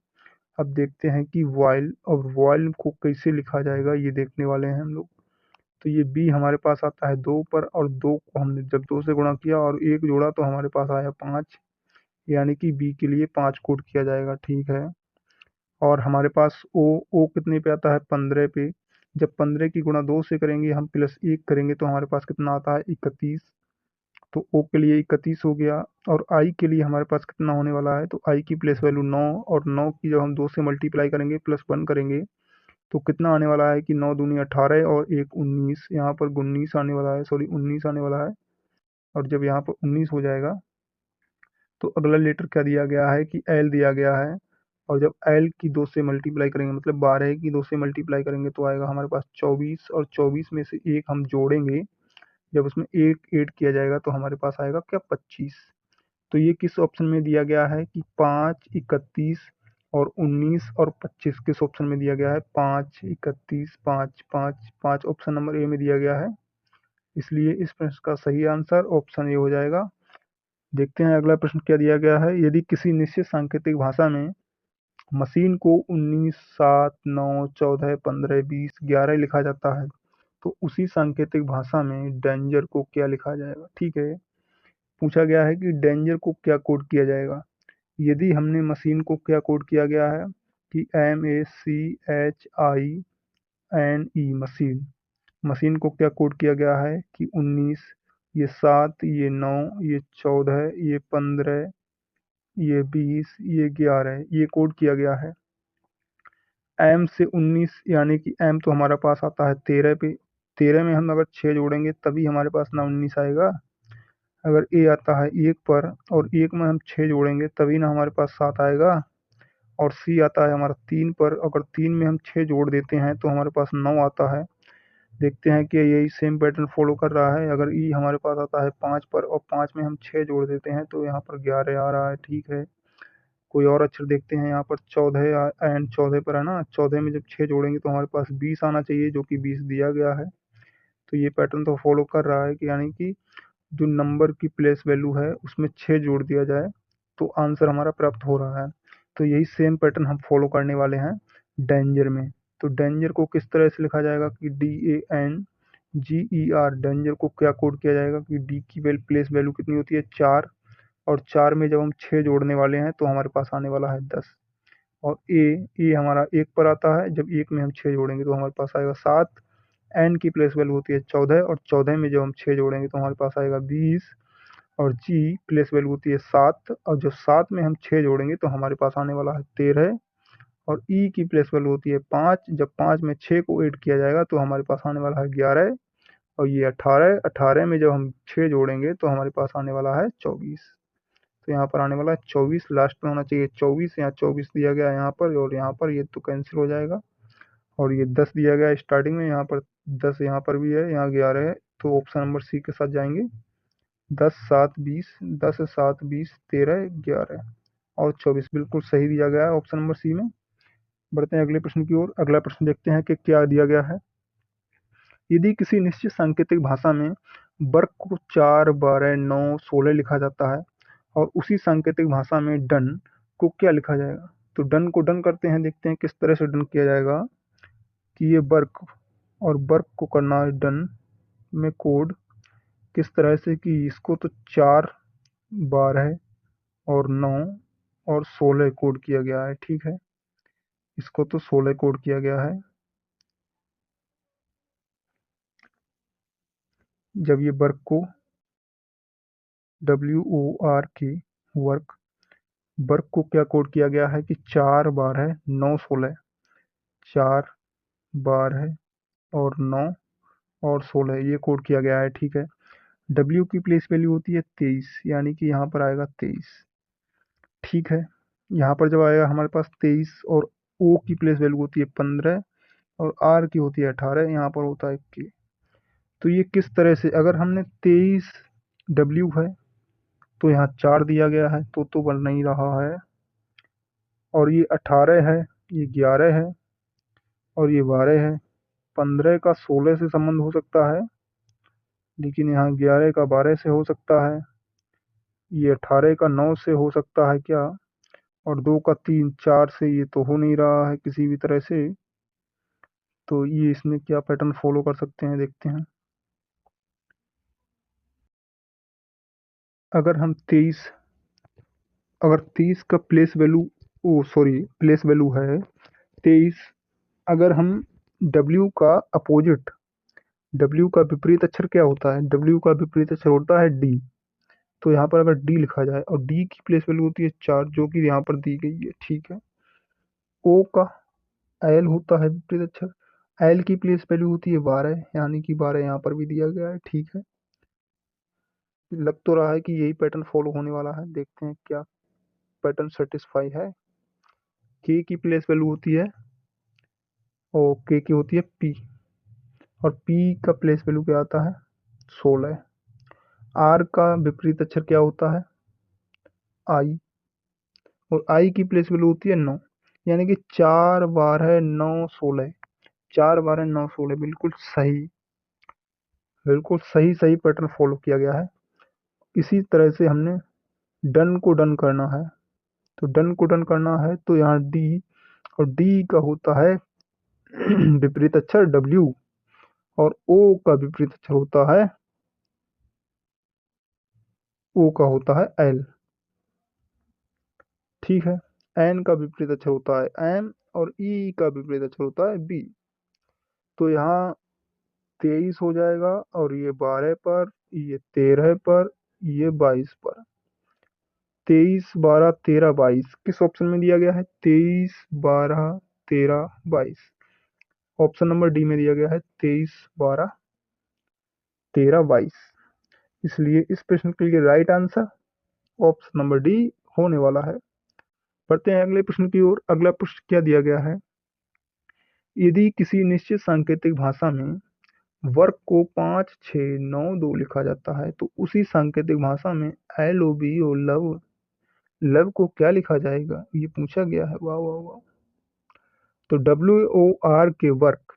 अब देखते हैं कि वॉइल, और वॉइल को कैसे लिखा जाएगा ये देखने वाले हैं हम लोग। तो ये बी हमारे पास आता है 2 पर, और 2 को हमने जब 2 से गुणा किया और 1 जोड़ा तो हमारे पास आया 5, यानी कि बी के लिए 5 कोड किया जाएगा। ठीक है, और हमारे पास ओ, ओ कितने पे आता है 15 पे। जब 15 की गुणा 2 से करेंगे हम प्लस 1 करेंगे तो हमारे पास कितना आता है 31, तो ओ के लिए 31 हो गया, और आई के लिए हमारे पास कितना होने वाला है, तो आई की प्लेस वैल्यू 9, और 9 की जब हम 2 से मल्टीप्लाई करेंगे प्लस 1 करेंगे तो कितना आने वाला है कि 9 दूनी 18 और 1 19, यहाँ पर 19 आने वाला है, सॉरी 19 आने वाला है। और जब यहाँ पर 19 हो जाएगा तो अगला लेटर क्या दिया गया है कि एल दिया गया है, और जब एल की 2 से मल्टीप्लाई करेंगे मतलब 12 की 2 से मल्टीप्लाई करेंगे तो आएगा हमारे पास 24, और 24 में से एक हम जोड़ेंगे, जब उसमें एक ऐड किया जाएगा तो हमारे पास आएगा क्या 25। तो ये किस ऑप्शन में दिया गया है कि 5, 31 और 19 और 25 किस ऑप्शन में दिया गया है, 5, 31, 5, 5, 5 ऑप्शन नंबर ए में दिया गया है। इसलिए इस प्रश्न का सही आंसर ऑप्शन ए हो जाएगा। देखते हैं अगला प्रश्न क्या दिया गया है। यदि किसी निश्चित सांकेतिक भाषा में मशीन को 19, 7, 9, 14, 15, 20, 11 लिखा जाता है तो उसी सांकेतिक भाषा में डेंजर को क्या लिखा जाएगा। ठीक है, पूछा गया है कि डेंजर को क्या कोड किया जाएगा। यदि हमने मशीन को क्या कोड किया गया है कि MACHINE मशीन, मशीन को क्या कोड किया गया है कि 19, ये 7, ये 9, ये 14, ये 15, ये 20, ये 11, ये कोड किया गया है। एम से 19 यानी कि एम तो हमारा पास आता है 13 पे, 13 में हम अगर 6 जोड़ेंगे तभी हमारे पास ना 19 आएगा। अगर ए आता है 1 पर और 1 में हम 6 जोड़ेंगे तभी ना हमारे पास 7 आएगा। और सी आता है हमारा 3 पर, अगर 3 में हम 6 जोड़ देते हैं तो हमारे पास 9 आता है। देखते हैं कि यही सेम पैटर्न फॉलो कर रहा है। अगर ई हमारे पास आता है 5 पर और 5 में हम 6 जोड़ देते हैं तो यहाँ पर 11 आ रहा है। ठीक है, कोई और अक्षर देखते हैं। यहाँ पर 14 एंड 14 पर है ना, 14 में जब 6 जोड़ेंगे तो हमारे पास 20 आना चाहिए, जो कि 20 दिया गया है। तो ये पैटर्न तो फॉलो कर रहा है कि यानी कि जो नंबर की प्लेस वैल्यू है उसमें 6 जोड़ दिया जाए तो आंसर हमारा प्राप्त हो रहा है। तो यही सेम पैटर्न हम फॉलो करने वाले हैं डेंजर में। तो डेंजर को किस तरह से लिखा जाएगा कि DANGER, डेंजर को क्या कोड किया जाएगा कि डी की प्लेस वैल्यू कितनी होती है 4, और 4 में जब हम 6 जोड़ने वाले हैं तो हमारे पास आने वाला है 10। और ए हमारा 1 पर आता है, जब 1 में हम 6 जोड़ेंगे तो हमारे पास आएगा 7। एन की प्लेस वैल्यू होती है 14, और 14 में जब हम 6 जोड़ेंगे तो हमारे पास आएगा 20। और जी प्लेस वैल्यू होती है 7, और जब 7 में हम 6 जोड़ेंगे तो हमारे पास आने वाला है 13। और ई की प्लेस वैल्यू होती है 5, जब 5 में 6 को ऐड किया जाएगा तो हमारे पास आने वाला है 11। और ये 18, 18 में जब हम 6 जोड़ेंगे तो हमारे पास आने वाला है 24। तो यहाँ पर आने वाला है 24, लास्ट में होना चाहिए 24, यहाँ 24 दिया गया है यहाँ पर, और यहाँ पर ये तो कैंसिल हो जाएगा। और ये 10 दिया गया है स्टार्टिंग में, यहाँ पर 10 यहाँ पर भी है, यहाँ 11 है, तो ऑप्शन नंबर सी के साथ जाएंगे। 10, 7, 20, 10, 7, 20, 13, 11 और 24 बिल्कुल सही दिया गया है ऑप्शन नंबर सी में। बढ़ते हैं अगले प्रश्न की ओर। अगला प्रश्न देखते हैं कि क्या दिया गया है। यदि किसी निश्चित सांकेतिक भाषा में वर्ग को 4, 12, 9, 16 लिखा जाता है और उसी सांकेतिक भाषा में डन को क्या लिखा जाएगा। तो डन को डन करते हैं, देखते हैं किस तरह से डन किया जाएगा कि ये वर्ग और वर्ग को करना है डन में कोड किस तरह से कि इसको तो 4, 12 और 9 और 16 कोड किया गया है। ठीक है, इसको तो 16 कोड किया गया है। जब ये वर्ग को WORK वर्ग, वर्ग को क्या कोड किया गया है कि 4, 12, 9, 16, 4, 12 और 9 और 16 ये कोड किया गया है। ठीक है, W की प्लेस वैल्यू होती है 23, यानी कि यहाँ पर आएगा 23। ठीक है, यहाँ पर जब आएगा हमारे पास 23 और O की प्लेस वैल्यू होती है 15 और R की होती है 18, यहाँ पर होता है K। तो ये किस तरह से, अगर हमने 23 W है तो यहाँ 4 दिया गया है तो बन नहीं रहा है, और ये 18 है, ये 11 है और ये 12 है। 15 का 16 से संबंध हो सकता है, लेकिन यहाँ 11 का 12 से हो सकता है। ये 18 का 9 से हो सकता है क्या, और 2 का 3, 4 से ये तो हो नहीं रहा है किसी भी तरह से। तो ये इसमें क्या पैटर्न फॉलो कर सकते हैं, देखते हैं। अगर हम 23, अगर 23 का प्लेस वैल्यू, ओ सॉरी प्लेस वैल्यू है 23, अगर हम W का अपोजिट, W का विपरीत अक्षर क्या होता है, W का विपरीत अक्षर होता है D। तो यहाँ पर अगर डी लिखा जाए और डी की प्लेस वैल्यू होती है 4 जो कि यहाँ पर दी गई है, ठीक है। ओ का एल होता है विपरीत अक्षर, एल की प्लेस वैल्यू होती है 12, यानी कि 12 यहाँ पर भी दिया गया है, ठीक है। लग तो रहा है कि यही पैटर्न फॉलो होने वाला है, देखते हैं क्या पैटर्न सेटिस्फाई है। के की प्लेस वैल्यू होती है, और के की होती है पी, और पी का प्लेस वैल्यू क्या आता है 16। आर का विपरीत अक्षर क्या होता है आई, और आई की प्लेस वैल्यू होती है 9, यानी कि 4 12 9 16, 4 12 9 16, बिल्कुल सही, बिल्कुल सही सही पैटर्न फॉलो किया गया है। इसी तरह से हमने डन को डन करना है, तो डन को डन करना है तो यहाँ डी, और डी का होता है विपरीत अक्षर डब्ल्यू, और ओ का विपरीत अक्षर होता है, ओ का होता है एल, ठीक है। एन का विपरीत अक्षर होता है एम, और ई का विपरीत अक्षर होता है बी। तो यहाँ 23 हो जाएगा, और ये 12 पर, ये 13 पर, ये 22 पर। 23 12 13 22 किस ऑप्शन में दिया गया है, 23 12 13 22, ऑप्शन नंबर डी में दिया गया है 23 12 13 22। इसलिए इस प्रश्न के लिए right answer option number D होने वाला है। बढ़ते हैं अगले प्रश्न की ओर। अगला प्रश्न क्या दिया गया है, यदि किसी निश्चित सांकेतिक भाषा में वर्ग को 5 6 9 2 लिखा जाता है तो उसी सांकेतिक भाषा में L O B O love, love को क्या लिखा जाएगा, ये पूछा गया है। वाह वाह वाह। तो डब्ल्यू ओ आर के वर्ग,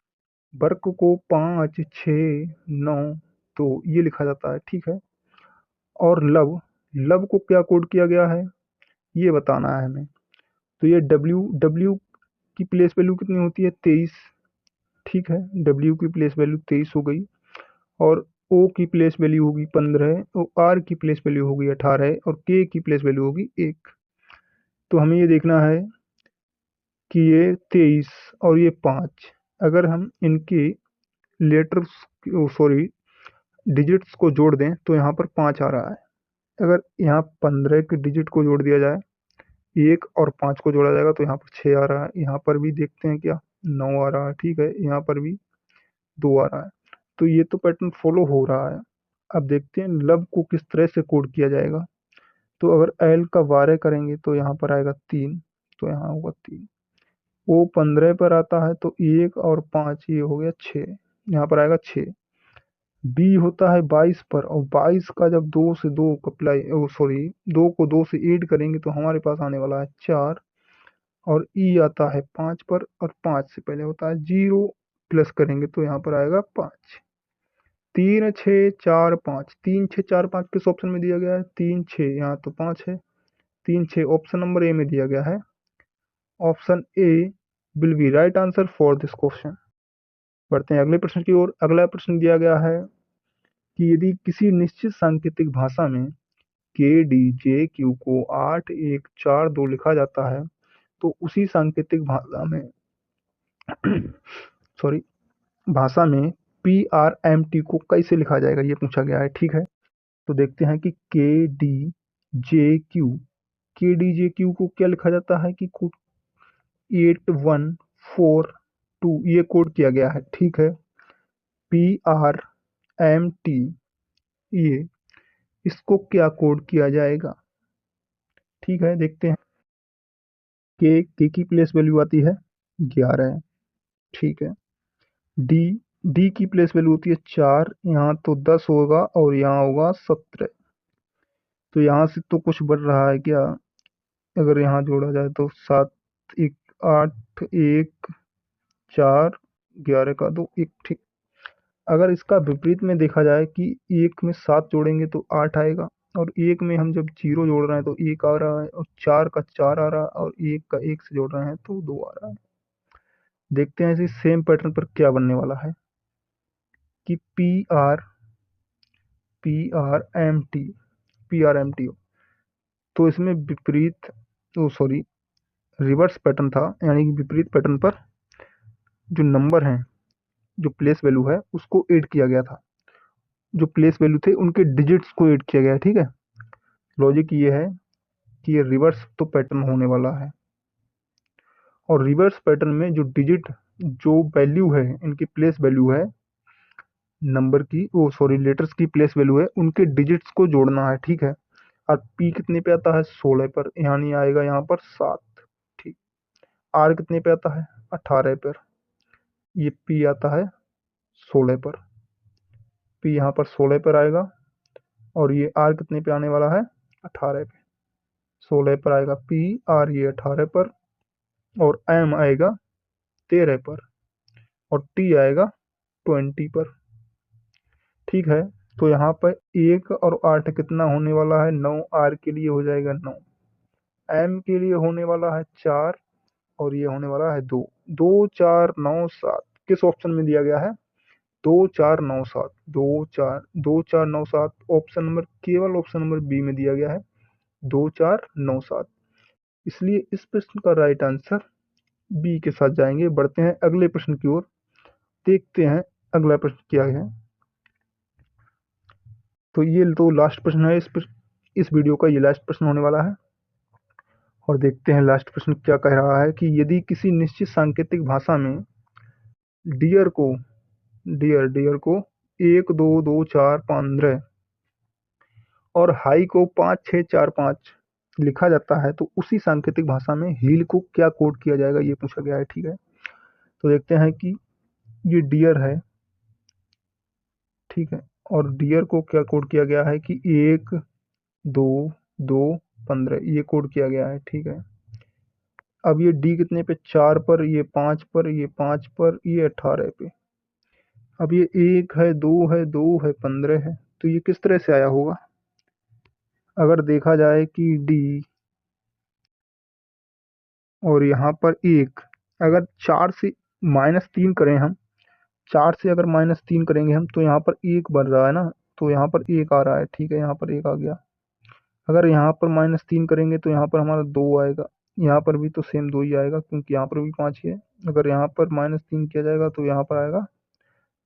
वर्ग को 5 6 9 तो ये लिखा जाता है, ठीक है। और लव, लव को क्या कोड किया गया है ये बताना है हमें। तो ये डब्ल्यू, डब्ल्यू की प्लेस वैल्यू कितनी होती है 23, ठीक है। डब्ल्यू की प्लेस वैल्यू 23 हो गई, और ओ की प्लेस वैल्यू होगी 15, और आर की प्लेस वैल्यू होगी 18, और के की प्लेस वैल्यू होगी 1। तो हमें ये देखना है कि ये 23 और ये 5, अगर हम इनके लेटर्स, सॉरी डिजिट्स को जोड़ दें तो यहाँ पर 5 आ रहा है। अगर यहाँ 15 के डिजिट को जोड़ दिया जाए, 1 और 5 को जोड़ा जाएगा तो यहाँ पर 6 आ रहा है। यहाँ पर भी देखते हैं क्या 9 आ रहा है, ठीक है। यहाँ पर भी 2 आ रहा है। तो ये तो पैटर्न फॉलो हो रहा है। अब देखते हैं लब को किस तरह से कोड किया जाएगा। तो अगर एल का 12 करेंगे तो यहाँ पर आएगा 3, तो यहाँ होगा 3। ओ 15 पर आता है तो 1 और 5 ये हो गया 6, यहाँ पर आएगा 6। बी होता है 22 पर, और 22 का जब 2 से 2 अप्लाई, सॉरी 2 को 2 से ऐड करेंगे तो हमारे पास आने वाला है 4। और ई आता है 5 पर, और 5 से पहले होता है 0, प्लस करेंगे तो यहाँ पर आएगा 5। 3 6 4 5, 3 6 4 5 किस ऑप्शन में दिया गया है 3 6, यहाँ तो 5 है। 3 6 ऑप्शन नंबर ए में दिया गया है। Option A will be right answer for this question. बढ़ते हैं अगले प्रश्न की ओर। अगला प्रश्न दिया गया है कि यदि किसी निश्चित सांकेतिक भाषा में के डी जे क्यू को 8 1 4 2 लिखा जाता है तो उसी सांकेतिक भाषा में सॉरी भाषा में पी आर एम टी को कैसे लिखा जाएगा ये पूछा गया है, ठीक है। तो देखते हैं कि के डी जे क्यू को क्या लिखा जाता है कि 8142 ये कोड किया गया है, ठीक है। पी आर एम टी, ये इसको क्या कोड किया जाएगा, ठीक है। देखते हैं के की प्लेस वैल्यू आती है 11, ठीक है। डी, डी की प्लेस वैल्यू होती है 4, यहाँ तो 10 होगा और यहाँ होगा 17। तो यहाँ से तो कुछ बढ़ रहा है क्या, अगर यहाँ जोड़ा जाए तो 7 1 8 1 4 11 का 2 1, ठीक। अगर इसका विपरीत में देखा जाए कि 1 में 7 जोड़ेंगे तो 8 आएगा, और 1 में हम जब 0 जोड़ रहे हैं तो 1 आ रहा है, और 4 का 4 आ रहा है, और 1 का 1 से जोड़ रहे हैं तो 2 आ रहा है। देखते हैं इसी सेम पैटर्न पर क्या बनने वाला है कि P R M T, P R M T, तो इसमें विपरीत, सॉरी रिवर्स पैटर्न था, यानी कि विपरीत पैटर्न पर जो नंबर हैं, जो प्लेस वैल्यू है उसको ऐड किया गया था। जो प्लेस वैल्यू थे उनके डिजिट्स को ऐड किया गया है, ठीक है। लॉजिक ये है कि ये रिवर्स तो पैटर्न होने वाला है, और रिवर्स पैटर्न में जो डिजिट, जो वैल्यू है, इनकी प्लेस वैल्यू है नंबर की, वो सॉरी लेटर्स की प्लेस वैल्यू है, उनके डिजिट्स को जोड़ना है, ठीक है। और पी कितने पे आता है, 16 पर, यानी आएगा यहाँ पर 7, ठीक। आर कितने पे आता है, 18 पर, ये पी आता है 16 पर, पी यहाँ पर 16 पर आएगा, और ये आर कितने पे आने वाला है, 18 पे। 16 पर आएगा पी, आर ये 18 पर, और एम आएगा 13 पर, और टी आएगा 20 पर, ठीक है। तो यहाँ पर 1 और 8 कितना होने वाला है, 9, आर के लिए हो जाएगा 9, एम के लिए होने वाला है 4, और ये होने वाला है 2। 2 4 9 7 किस ऑप्शन में दिया गया है, 2 4 9 7, 2 4 ऑप्शन नंबर, केवल ऑप्शन नंबर बी में दिया गया है, 2 4 9 7। इसलिए इस प्रश्न का राइट आंसर बी के साथ जाएंगे। बढ़ते हैं अगले प्रश्न की ओर, देखते हैं अगला प्रश्न क्या है। तो ये तो लास्ट प्रश्न है, इस वीडियो का ये लास्ट प्रश्न होने वाला है, और देखते हैं लास्ट प्रश्न क्या कह रहा है कि यदि किसी निश्चित सांकेतिक भाषा में डियर को, डियर को 1 2 2 4 15 और हाई को 5 6 4 5 लिखा जाता है, तो उसी सांकेतिक भाषा में हील को क्या कोड किया जाएगा, ये पूछा गया है, ठीक है। तो देखते हैं कि ये डियर है, ठीक है, और डियर को क्या कोड किया गया है कि 1 2 2 15 ये कोड किया गया है, ठीक है। अब ये डी कितने पे, 4 पर, ये 5 पर, ये 5 पर, ये 18 पे। अब ये 1 है, 2 है, 2 है, 15 है, तो ये किस तरह से आया होगा, अगर देखा जाए कि डी और यहाँ पर 1, अगर 4 से -3 करें हम, 4 से अगर -3 करेंगे हम, तो यहाँ पर 1 बन रहा है ना, तो यहाँ पर 1 आ रहा है, ठीक है, यहाँ पर 1 आ गया। अगर यहाँ पर -3 करेंगे तो यहाँ पर हमारा 2 आएगा, यहाँ पर भी तो सेम 2 ही आएगा, क्योंकि यहाँ पर भी 5 ही है। अगर यहाँ पर -3 किया जाएगा तो यहाँ पर आएगा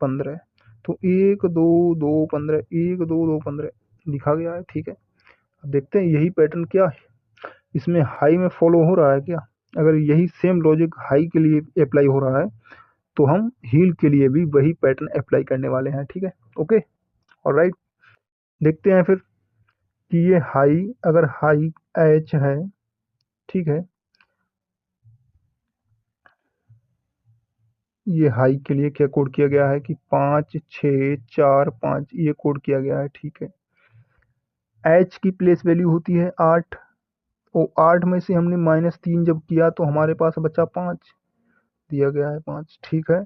15। तो 1 2 2 15, 1 2 2 15 लिखा गया है, ठीक है। अब देखते हैं यही पैटर्न क्या है, इसमें हाई में फॉलो हो रहा है क्या। अगर यही सेम लॉजिक हाई के लिए अप्लाई हो रहा है, तो हम हील के लिए भी वही पैटर्न अप्लाई करने वाले हैं, ठीक है। Okay, alright. देखते हैं फिर कि ये हाई, अगर हाई एच है, ठीक है, ये हाई के लिए क्या कोड किया गया है कि 5 6 4 5 ये कोड किया गया है, ठीक है। एच की प्लेस वैल्यू होती है 8, और 8 में से हमने -3 जब किया तो हमारे पास बचा 5, दिया गया है 5, ठीक है।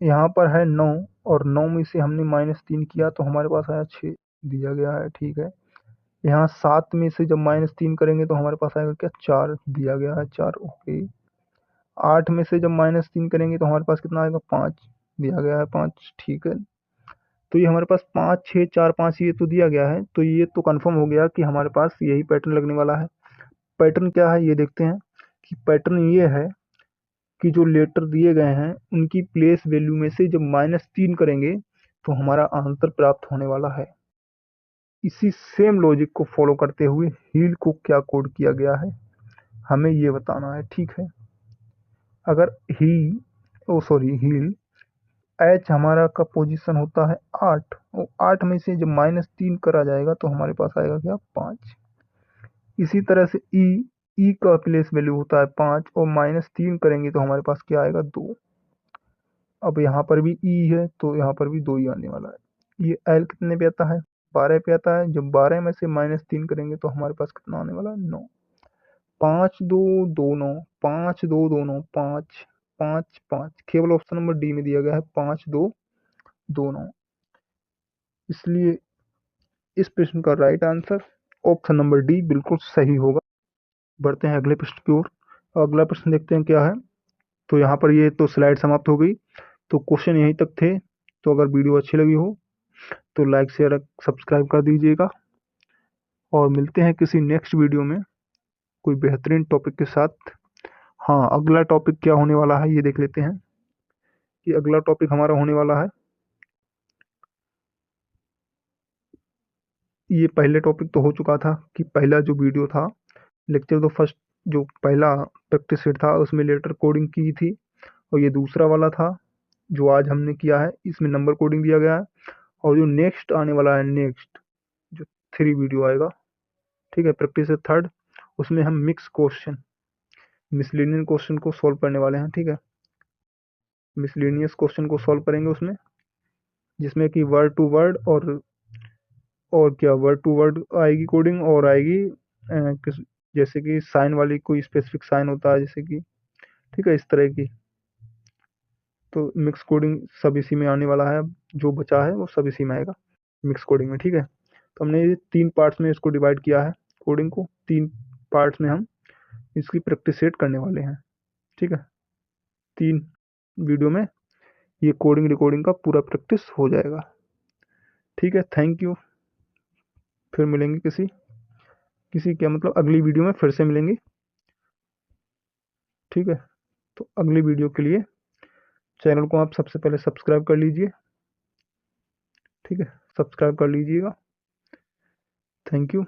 यहाँ पर है 9, और 9 में से हमने -3 किया तो हमारे पास आया 6, दिया गया है, ठीक है। यहाँ 7 में से जब -3 करेंगे तो हमारे पास आएगा क्या, 4, दिया गया है 4, ओके। 8 में से जब -3 करेंगे तो हमारे पास कितना आएगा, 5, दिया गया है 5, ठीक है। तो ये हमारे पास 5 6 4 5 ये तो दिया गया है, तो ये तो कंफर्म हो गया कि हमारे पास यही पैटर्न लगने वाला है। पैटर्न क्या है ये देखते हैं, कि पैटर्न ये है कि जो लेटर दिए गए हैं उनकी प्लेस वैल्यू में से जब -3 करेंगे तो हमारा आंसर प्राप्त होने वाला है। इसी सेम लॉजिक को फॉलो करते हुए हील को क्या कोड किया गया है, हमें ये बताना है, ठीक है। अगर ही ओ सॉरी हील एच हमारा का पोजीशन होता है 8, और 8 में से जब -3 करा जाएगा तो हमारे पास आएगा क्या, 5। इसी तरह से ई का प्लेस वैल्यू होता है 5, और -3 करेंगे तो हमारे पास क्या आएगा, 2। अब यहाँ पर भी ई है तो यहाँ पर भी 2 ही आने वाला है। ये एल कितने पे आता है, 12 पे आता है, जब 12 में से -3 करेंगे तो हमारे पास कितना आने वाला है, 9। 5 2 2 9, 5 2 2 9 5 5 5, केवल ऑप्शन नंबर डी में दिया गया है 5 2 2 9। इसलिए इस प्रश्न का right answer option number D बिल्कुल सही होगा। बढ़ते हैं अगले प्रश्न की ओर। अगला प्रश्न देखते हैं क्या है। तो यहाँ पर ये तो स्लाइड समाप्त हो गई, तो क्वेश्चन यहीं तक थे। तो अगर वीडियो अच्छी लगी हो तो लाइक शेयर सब्सक्राइब कर दीजिएगा, और मिलते हैं किसी नेक्स्ट वीडियो में कोई बेहतरीन टॉपिक के साथ। हाँ, अगला टॉपिक क्या होने वाला है ये देख लेते हैं, कि अगला टॉपिक हमारा होने वाला है ये पहले टॉपिक तो हो चुका था कि पहला जो वीडियो था लेक्चर, तो फर्स्ट जो पहला प्रैक्टिस सेट था उसमें लेटर कोडिंग की थी, और ये दूसरा वाला था जो आज हमने किया है, इसमें नंबर कोडिंग दिया गया है। और जो नेक्स्ट आने वाला है, नेक्स्ट जो 3 वीडियो आएगा, ठीक है, प्रैक्टिस है थर्ड, उसमें हम मिक्स क्वेश्चन, मिसलेनियस क्वेश्चन को सॉल्व करने वाले हैं, ठीक है। मिसलेनियस क्वेश्चन को सॉल्व करेंगे उसमें, जिसमें कि वर्ड टू वर्ड और क्या वर्ड टू वर्ड आएगी कोडिंग, और आएगी किस, जैसे कि साइन वाली कोई स्पेसिफिक साइन होता है जैसे कि, ठीक है, इस तरह की। तो मिक्स कोडिंग सब इसी में आने वाला है, अब जो बचा है वो सब इसी में आएगा मिक्स कोडिंग में, ठीक है। तो हमने ये 3 पार्ट्स में इसको डिवाइड किया है, कोडिंग को 3 पार्ट्स में हम इसकी प्रैक्टिस सेट करने वाले हैं, ठीक है। 3 वीडियो में ये कोडिंग रिकॉर्डिंग का पूरा प्रैक्टिस हो जाएगा, ठीक है। Thank you. फिर मिलेंगे किसी किसी क्या मतलब अगली वीडियो में फिर से मिलेंगे, ठीक है। तो अगली वीडियो के लिए चैनल को आप सबसे पहले सब्सक्राइब कर लीजिए, ठीक है, सब्सक्राइब कर लीजिएगा। Thank you.